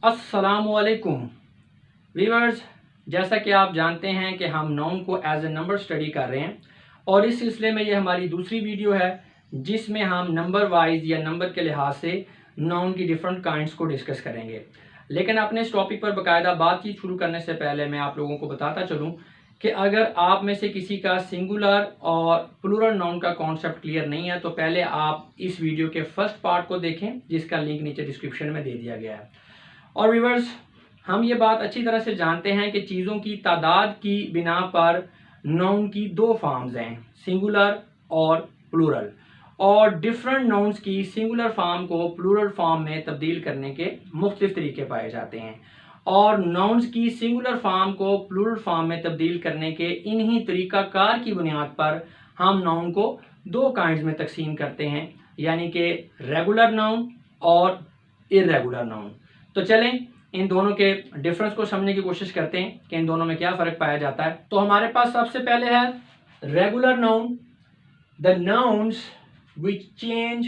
अस्सलामुअलैकुम व्यूअर्स, जैसा कि आप जानते हैं कि हम नाउन को एज ए नंबर स्टडी कर रहे हैं और इस सिलसिले में ये हमारी दूसरी वीडियो है जिसमें हम नंबर वाइज या नंबर के लिहाज से नाउन की डिफरेंट काइंड्स को डिस्कस करेंगे। लेकिन अपने इस टॉपिक पर बाकायदा बातचीत शुरू करने से पहले मैं आप लोगों को बताता चलूँ कि अगर आप में से किसी का सिंगुलर और प्लूरल नाउन का कॉन्सेप्ट क्लियर नहीं है तो पहले आप इस वीडियो के फर्स्ट पार्ट को देखें जिसका लिंक नीचे डिस्क्रिप्शन में दे दिया गया है। और व्यूअर्स, हम ये बात अच्छी तरह से जानते हैं कि चीज़ों की तादाद की बिना पर नाउन की दो फॉर्म्स हैं, सिंगुलर और प्लूरल, और डिफरेंट नाउन्स की सिंगुलर फॉर्म को प्लूरल फॉर्म में तब्दील करने के मुख्तलिफ तरीके पाए जाते हैं और नाउन्स की सिंगुलर फॉर्म को प्लूरल फॉर्म में तब्दील करने के इन्हीं तरीक़ाकार की बुनियाद पर हम नाउन को दो काइंड्स में तकसीम करते हैं, यानी कि रेगुलर नाउन और इर्रेगुलर नाउन। तो चलें इन दोनों के डिफरेंस को समझने की कोशिश करते हैं कि इन दोनों में क्या फ़र्क पाया जाता है। तो हमारे पास सबसे पहले है regular noun, the nouns which change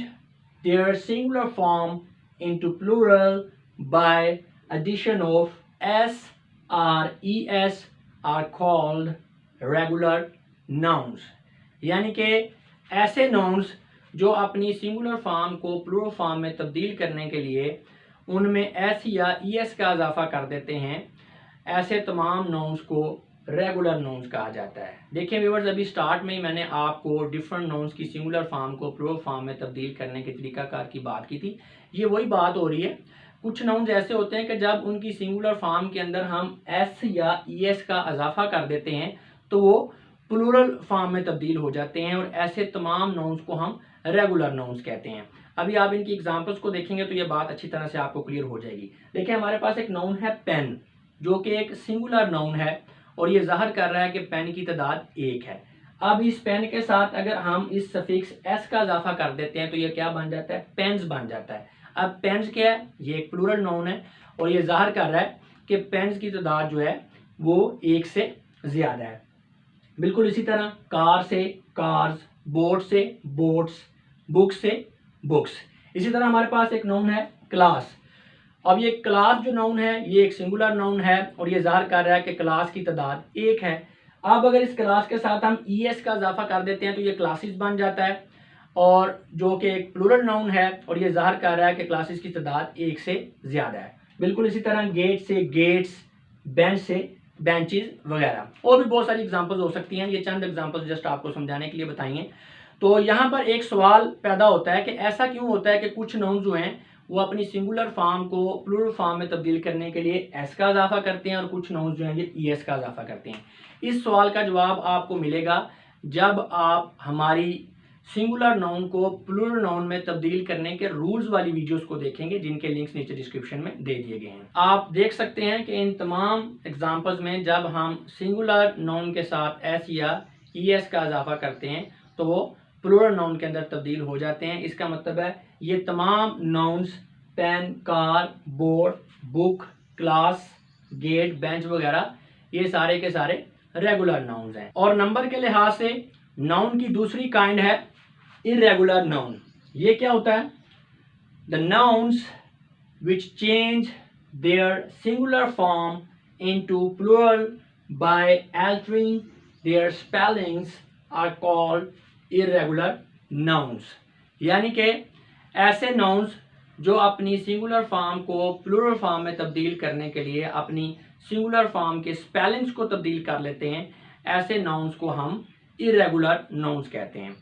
their singular form into plural by addition of s or es are called regular nouns। यानी कि ऐसे नाउन्स जो अपनी सिंगुलर फॉर्म को प्लूरल फॉर्म में तब्दील करने के लिए उनमें एस या ईएस का इजाफा कर देते हैं, ऐसे तमाम नाउन्स को रेगुलर नाउन्स कहा जाता है। देखिए व्यूअर्स, अभी स्टार्ट में ही मैंने आपको डिफरेंट नाउन्स की सिंगुलर फॉर्म को प्लूरल फॉर्म में तब्दील करने के तरीकाकार की बात की थी। ये वही बात हो रही है। कुछ नाउन्स ऐसे होते हैं कि जब उनकी सिंगुलर फॉर्म के अंदर हम एस या ईएस का इजाफा कर देते हैं तो वो प्लूरल फॉर्म में तब्दील हो जाते हैं और ऐसे तमाम नाउन्स को हम रेगुलर नाउन्स कहते हैं। अभी आप इनकी एग्जांपल्स को देखेंगे तो ये बात अच्छी तरह से आपको क्लियर हो जाएगी। देखिए हमारे पास एक नाउन है पेन, जो कि एक सिंगुलर नाउन है और ये जाहिर कर रहा है कि पेन की तादाद एक है। अब इस पेन के साथ अगर हम इस सफिक्स एस का इजाफा कर देते हैं तो ये क्या बन जाता है, पेन्स बन जाता है। अब पेन्स क्या है, ये एक प्लूरल नाउन है और ये जाहिर कर रहा है कि पेन्स की तादाद जो है वो एक से ज्यादा है। बिल्कुल इसी तरह कार से कार्स, बोट से बोट्स, बुक से बुक्स। इसी तरह हमारे पास एक नाउन है क्लास। अब ये क्लास जो नाउन है ये एक सिंगुलर नाउन है और ये जाहिर कर रहा है कि क्लास की तादाद एक है। अब अगर इस क्लास के साथ हम ईएस का इजाफा कर देते हैं तो ये क्लासेस बन जाता है और जो कि एक प्लूरल नाउन है और ये जाहिर कर रहा है कि क्लासेस की तादाद एक से ज़्यादा है। बिल्कुल इसी तरह गेट से गेट्स, बेंच से बेंचेस वगैरह, और भी बहुत सारी एग्जांपल्स हो सकती हैं। ये चंद एग्जांपल्स जस्ट आपको समझाने के लिए बताइए। तो यहाँ पर एक सवाल पैदा होता है कि ऐसा क्यों होता है कि कुछ नाउन जो हैं वो अपनी सिंगुलर फॉर्म को प्लूरल फॉर्म में तब्दील करने के लिए एस का इजाफा करते हैं और कुछ नाउन जो हैं ये ईएस का इजाफा करते हैं। इस सवाल का जवाब आपको मिलेगा जब आप हमारी सिंगुलर नाउन को प्लूरल नाउन में तब्दील करने के रूल्स वाली वीडियोस को देखेंगे, जिनके लिंक्स नीचे डिस्क्रिप्शन में दे दिए गए हैं। आप देख सकते हैं कि इन तमाम एग्जांपल्स में जब हम सिंगुलर नाउन के साथ एस या ईएस का इजाफा करते हैं तो वो प्लूरल नाउन के अंदर तब्दील हो जाते हैं। इसका मतलब है ये तमाम nouns pen, car, board, book, class, gate, bench वगैरह ये सारे के सारे रेगुलर नाउन्स हैं। और नंबर के लिहाज से नाउन की दूसरी काइंड है इर्रेगुलर नाउन। ये क्या होता है, the nouns which change their singular form into plural by altering their spellings are called irregular nouns. यानी कि ऐसे नाउन्स जो अपनी सिंगुलर फॉर्म को प्लूरल फॉर्म में तब्दील करने के लिए अपनी सिंगुलर फॉर्म के स्पेलिंग्स को तब्दील कर लेते हैं, ऐसे नाउन्स को हम इर्रेगुलर नाउन्स कहते हैं।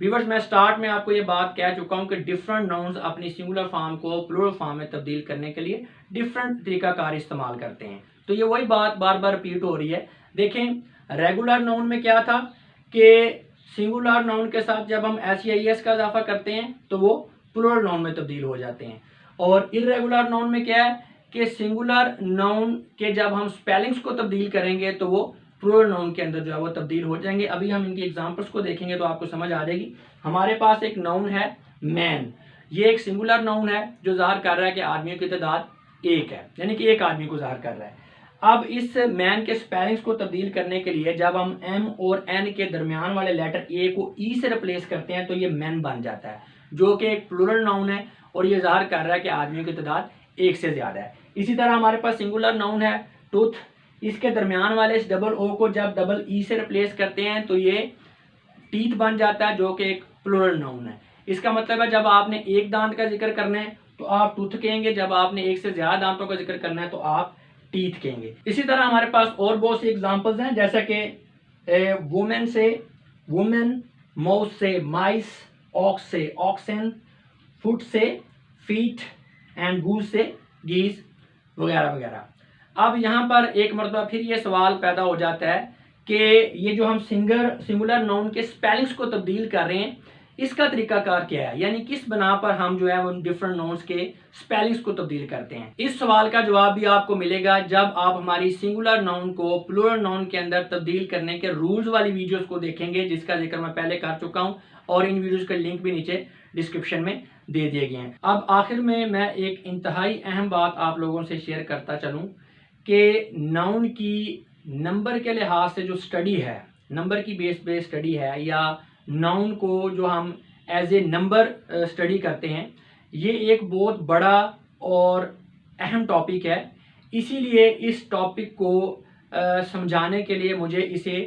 व्यूअर्स, मैं स्टार्ट में आपको ये बात कह चुका हूँ कि डिफरेंट नाउन्स अपनी सिंगुलर फॉर्म को प्लूरल फॉर्म में तब्दील करने के लिए डिफरेंट तरीकाकार इस्तेमाल करते हैं। तो ये वही बात बार बार रिपीट हो रही है। देखें, रेगुलर नाउन में क्या था कि सिंगुलर नाउन के साथ जब हम एस या ईएस का इजाफा करते हैं तो वो प्लूरल नाउन में तब्दील हो जाते हैं। और इर्रेगुलर नाउन में क्या है कि सिंगुलर नाउन के जब हम स्पेलिंग्स को तब्दील करेंगे तो वो प्लूरल नाउन के अंदर जो है वो तब्दील हो जाएंगे। अभी हम इनकी एग्जांपल्स को देखेंगे तो आपको समझ आ जाएगी। हमारे पास एक नाउन है मैन। ये एक सिंगुलर नाउन है जो जाहिर कर रहा है कि आदमियों की तादाद एक है, यानी कि एक आदमी को जाहिर कर रहा है। अब इस मैन के स्पेलिंग्स को तब्दील करने के लिए जब हम एम और एन के दरमियान वाले लेटर ए को ई से रिप्लेस करते हैं तो ये मैन बन जाता है। जो कि एक प्लूरल नाउन है और ये ज़ाहिर कर रहा है कि आदमियों की तादाद एक से ज़्यादा है। इसी तरह हमारे पास सिंगुलर नाउन है टूथ, इसके दरमियान वाले इस डबल ओ को जब डबल ई से रिप्लेस करते हैं तो ये टीथ बन जाता है, जो कि एक प्लूरल नाउन है। इसका मतलब है जब आपने एक दांत का जिक्र करना है तो आप टूथ कहेंगे, जब आपने एक से ज्यादा दांतों का जिक्र करना है तो आप टीथ कहेंगे। इसी तरह हमारे पास और बहुत सी एग्जांपल्स हैं, जैसा कि वुमेन से वुमेन, माउस से माइस, ऑक्स से ऑक्सन, फुट से फीट एंड गूस से गीज वगैरह वगैरह। अब यहाँ पर एक मरतबा फिर ये सवाल पैदा हो जाता है कि ये जो हम सिंगुलर नाउन के स्पेलिंग्स को तब्दील कर रहे हैं, इसका तरीकाकार क्या है, यानी किस बना पर हम जो है वो डिफरेंट नाउन्स के स्पेलिंग्स को तब्दील करते हैं। इस सवाल का जवाब भी आपको मिलेगा जब आप हमारी सिंगुलर नाउन को प्लूरल नाउन के अंदर तब्दील करने के रूल्स वाली वीडियोस को देखेंगे, जिसका जिक्र मैं पहले कर चुका हूँ और इन वीडियोस का लिंक भी नीचे डिस्क्रिप्शन में दे दिए गए हैं। अब आखिर में मैं एक इंतहाई अहम बात आप लोगों से शेयर करता चलूँ कि नाउन की नंबर के लिहाज से जो स्टडी है, नंबर की बेस पे स्टडी है, या नाउन को जो हम एज ए नंबर स्टडी करते हैं, ये एक बहुत बड़ा और अहम टॉपिक है। इसीलिए इस टॉपिक को समझाने के लिए मुझे इसे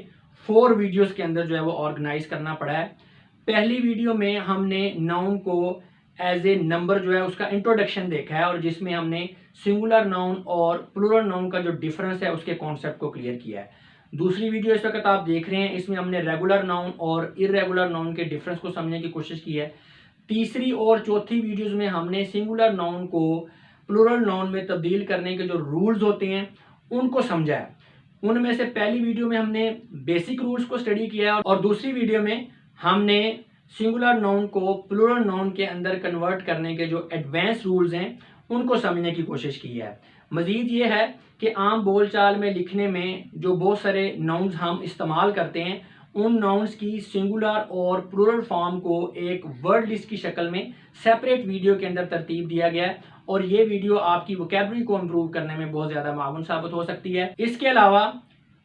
4 वीडियोस के अंदर जो है वो ऑर्गेनाइज करना पड़ा है। पहली वीडियो में हमने नाउन को एज ए नंबर जो है उसका इंट्रोडक्शन देखा है और जिसमें हमने सिंगुलर नाउन और प्लूरल नाउन का जो डिफरेंस है उसके कॉन्सेप्ट को क्लियर किया है। दूसरी वीडियो इस वक्त आप देख रहे हैं, इसमें हमने रेगुलर नाउन और इर्रेगुलर नाउन के डिफरेंस को समझने की कोशिश की है। तीसरी और चौथी वीडियोस में हमने सिंगुलर नाउन को प्लूरल नाउन में तब्दील करने के जो रूल्स होते हैं उनको समझा है। उनमें से पहली वीडियो में हमने बेसिक रूल्स को स्टडी किया है और दूसरी वीडियो में हमने सिंगुलर नाउन को प्लूरल नाउन के अंदर कन्वर्ट करने के जो एडवांस रूल्स हैं उनको समझने की कोशिश की है। मजीद ये है कि आम बोलचाल में लिखने में जो बहुत सारे नाउन्स हम इस्तेमाल करते हैं, उन नाउन्स की सिंगुलर और प्लूरल फॉर्म को एक वर्ड लिस्ट की शक्ल में सेपरेट वीडियो के अंदर तरतीब दिया गया है और ये वीडियो आपकी वोकैबुलरी को इम्प्रूव करने में बहुत ज़्यादा मामून साबित हो सकती है। इसके अलावा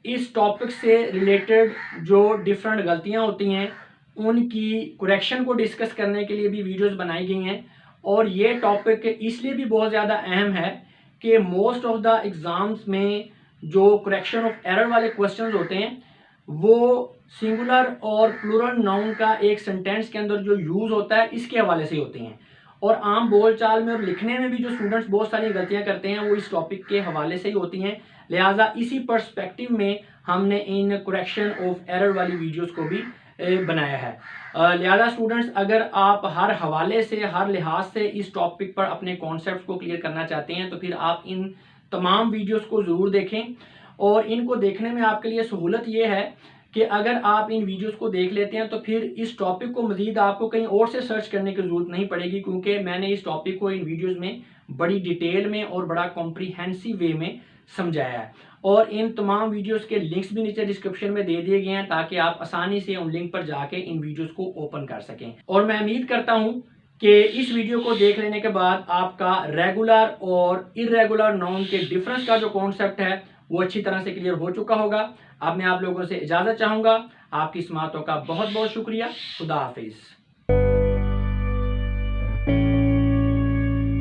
इस टॉपिक से रिलेटेड जो डिफरेंट गलतियाँ होती हैं उनकी करेक्शन को डिस्कस करने के लिए भी वीडियोस बनाई गई हैं और ये टॉपिक इसलिए भी बहुत ज़्यादा अहम है कि मोस्ट ऑफ द एग्ज़ाम्स में जो करेक्शन ऑफ एरर वाले क्वेश्चंस होते हैं वो सिंगुलर और प्लूरल नाउन का एक सेंटेंस के अंदर जो यूज़ होता है इसके हवाले से होते हैं और आम बोलचाल में और लिखने में भी जो स्टूडेंट्स बहुत सारी गलतियां करते हैं वो इस टॉपिक के हवाले से ही होती हैं। लिहाजा इसी पर्सपेक्टिव में हमने इन करेक्शन ऑफ एरर वाली वीडियोस को भी बनाया है। लिहाजा स्टूडेंट्स, अगर आप हर हवाले से, हर लिहाज से इस टॉपिक पर अपने कॉन्सेप्ट को क्लियर करना चाहते हैं तो फिर आप इन तमाम वीडियोस को ज़रूर देखें और इनको देखने में आपके लिए सहूलत ये है कि अगर आप इन वीडियोस को देख लेते हैं तो फिर इस टॉपिक को मज़ीद आपको कहीं और से सर्च करने की ज़रूरत नहीं पड़ेगी, क्योंकि मैंने इस टॉपिक को इन वीडियोस में बड़ी डिटेल में और बड़ा कॉम्प्रीहेंसिव वे में समझाया है और इन तमाम वीडियोस के लिंक्स भी नीचे डिस्क्रिप्शन में दे दिए गए हैं ताकि आप आसानी से उन लिंक पर जाके इन वीडियोस को ओपन कर सकें। और मैं उम्मीद करता हूं कि इस वीडियो को देख लेने के बाद आपका रेगुलर और इर्रेगुलर नाउन के डिफरेंस का जो कॉन्सेप्ट है वो अच्छी तरह से क्लियर हो चुका होगा। अब मैं आप लोगों से इजाज़त चाहूँगा। आपकी समाअतों का बहुत बहुत शुक्रिया। खुदा हाफिज़।